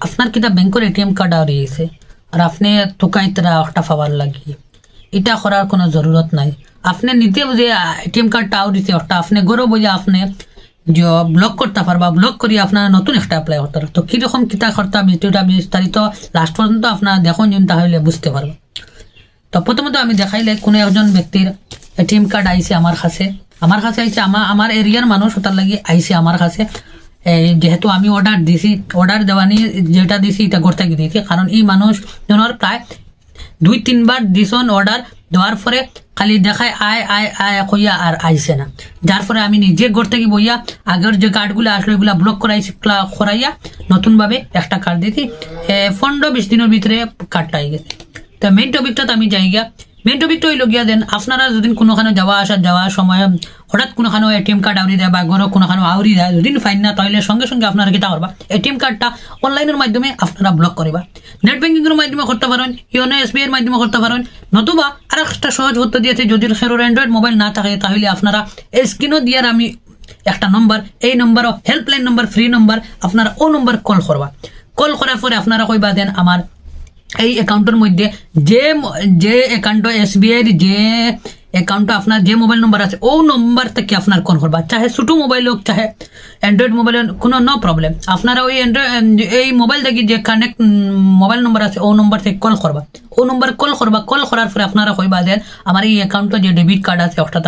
আপনার কিতা ব্যাংকের এটিএম কার্ড আর রয়েছে আর আপনি টোকাইতরা একটা পাওয়ার লাগি এটা করার কোনো জরুরত নাই। আপনি নিতে বুঝে এটিএম কার্ডটা আউরিছে একটা আপনি গরো বুঝে আপনি যে ব্লক করতে পারবা, ব্লক করি আপনার নতুন একটা অ্যাপ্লাই করতে পারবে। তো কীরকম কিতা করতে ভিডিওটা বিস্তারিত লাস্ট পর্যন্ত আপনার দেখুন তাহলে বুঝতে পারবে। তো প্রথমত আমি দেখাইলে কোনো একজন ব্যক্তির এটিএম কার্ড আইছে আমার কাছে আইছে আমার এরিয়ার মানুষ তার লাগি আইছে আমার কাছে। যেহেতু আমি অর্ডার দিছি, অর্ডার দেওয়ানি যেটা দিছি এটা করতে গিয়ে দিয়েছি, কারণ এই মানুষ জনের প্রায় 2-3 বার দিছন অর্ডার দেওয়ার পরে খালি দেখায় আয় আয় আয় কইয়া আর আইছে না। যার ফলে আমি নিজে ঘর থেকে বইয়া আগের যে কার্ডগুলো আসলো এগুলো ব্লক করাইয়া নতুনভাবে একটা কার্ড দিয়েছি। 15-20 দিনের ভিতরে কার্ডটা আই গেছে। তো মেইন টপিকটা আমি যাই গিয়া, মেইন টপিকটা হইল গিয়া দেন আপনারা যদি কোনোখানে যাওয়ার সময় হঠাৎ কোনোখানে এটিএম কার্ড আউরি দেয় বা ঘরও কোনোখানে আউরি দেয়, যদি ফাইন না তাহলে সঙ্গে সঙ্গে আপনারা কিতা করবা, এটিএম কার্ডটা অনলাইনের মাধ্যমে আপনারা ব্লক করিবা। নেট ব্যাঙ্কিংয়ের মাধ্যমে করতে পারেন, ইওনো এসবিআই এর মাধ্যমে করতে পারেন, নতুবা আর একটা সহজ পদ্ধতি দিয়েছে। যদি সেরোর অ্যান্ড্রয়েড মোবাইল না থাকে তাহলে আপনারা স্ক্রিনও দিয়ার আমি একটা নম্বর, এই নম্বরও হেল্পলাইন নম্বর, ফ্রি নম্বর, আপনারা ও নম্বর কল করবা। কল করার পরে আপনারা কইবা দেন আমার এই অ্যাকাউন্টের মধ্যে যে অ্যাকাউন্ট এসবিআই এর যে অ্যাকাউন্ট আপনার যে মোবাইল নম্বর আছে ও নম্বর থেকে আপনার কোন করবা, চাহে ছোটো মোবাইল হোক চাহে অ্যান্ড্রয়েড মোবাইল কোনো নো প্রবলেম। আপনারা ওই এই মোবাইল থেকে যে কানেক্ট মোবাইল নম্বর আছে ও নম্বর থেকে কল করবা, ও নম্বর কল করবা। কল করার পরে আপনারা কইবা দেন আমার এই অ্যাকাউন্টে যে ডেবিট কার্ড আছে ওটা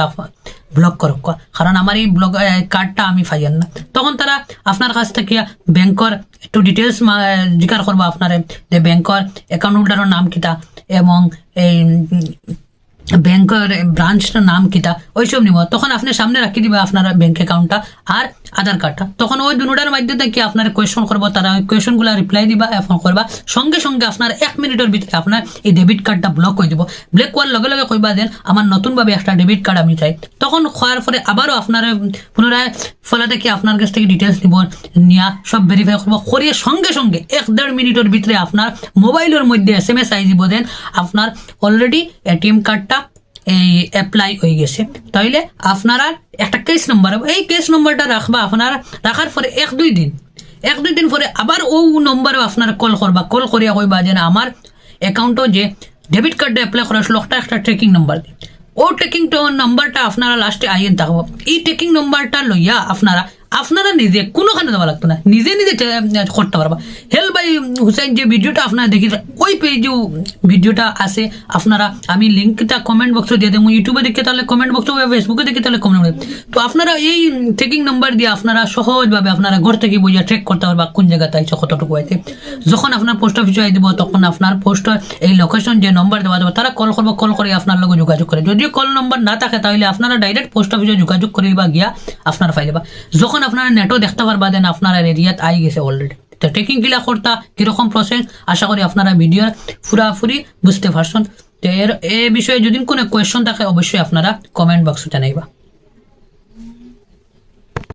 ব্লক করক, কারণ আমার এই ব্লক কার্ডটা আমি পাইয়ান না। তখন তারা আপনার কাছ থেকে ব্যাংকর একটু ডিটেলস জিজ্ঞাসা করবো আপনার যে ব্যাংকর অ্যাকাউন্ট হোল্ডারের নাম কিতা এবং এই ব্যাংকের ব্রাঞ্চটার নাম কিতা ওইসব নিব। তখন আপনি সামনে রাখি দিবা আপনার ব্যাংক অ্যাকাউন্টটা আর আধার কার্ডটা। তখন ওই দুটার মাধ্যমে কি আপনার কোয়েশন করবো, তারা ওই কোয়েশনগুলো রিপ্লাই দিবা এবং করবা। সঙ্গে সঙ্গে আপনার 1 মিনিটের ভিতরে আপনার এই ডেবিট কার্ডটা ব্লক করে দিব। ব্লক করার লগে লগে কইবা দেন আমার নতুনভাবে একটা ডেবিট কার্ড আমি চাই। তখন খাওয়ার পরে আবারও আপনার পুনরায় ফলাতে কি আপনার কাছ থেকে ডিটেলস নিব, নিয়া সব ভেরিফাই করবো, করিয়ে সঙ্গে সঙ্গে 1-1.5 মিনিটের ভিতরে আপনার মোবাইলের মধ্যে SMS আই দিব দেন আপনার অলরেডি এটিএম কার্ডটা এই অ্যাপ্লাই হয়ে গেছে। তাইলে আপনারা একটা কেস নম্বর, এই কেস নম্বরটা রাখবা। আপনারা রাখার পরে 1-2 দিন পরে আবার ও নম্বরও আপনারা কল করবা। কল করিয়া কইবা যে আমার অ্যাকাউন্টও যে ডেবিট কার্ডটা অ্যাপ্লাই করা আসলো একটা ট্রেকিং নম্বর দিই। ও ট্রেকিং নম্বরটা আপনারা লাস্টে আইন থাকবো। এই ট্রেকিং নম্বরটা লইয়া আপনারা নিজে কোনোখানে দেওয়া লাগতো না, নিজে করতে পারবা। হেল্প বাই হুসাইন যে ভিডিওটা আপনারা দেখি ওই পেজেও ভিডিওটা আছে, আপনারা আমি লিঙ্কটা কমেন্ট বক্সে দিয়ে দেবো। ইউটিউবে দেখে তাহলে কমেন্ট বক্সে, ফেসবুকে দেখে তাহলে কমেন্ট বক্সে। তো আপনারা এই ট্রেকিং নাম্বার দিয়ে আপনারা সহজভাবে আপনারা ঘর থেকে বুঝিয়ে ট্রেক করতে পারবা কোন জায়গাতে আইছে, কতটুকু আছে। যখন আপনার পোস্ট অফিসে আই দিব তখন আপনার পোস্ট এই লোকেশন যে নম্বর দেওয়া দেবো তারা কল করবো, কল করে আপনার লগে যোগাযোগ করে। যদিও কল নম্বর না থাকে তাহলে আপনারা ডাইরেক্ট পোস্ট অফিসে যোগাযোগ করে বা গিয়া আপনারা পাই যাবা। যখন আপনারা নেটও দেখতে পারবা দেন আপনার এরিয়াত আই গেছে অলরেডি। তো ট্রেকিং গিলা করতা কিরকম প্রসেস আশা করি আপনারা ভিডিওর পুরাপুরি বুঝতে পারছেন। তো এর বিষয়ে যদি কোনো কোয়েশ্চন থাকে অবশ্যই আপনারা কমেন্ট বক্সে জানাইবা।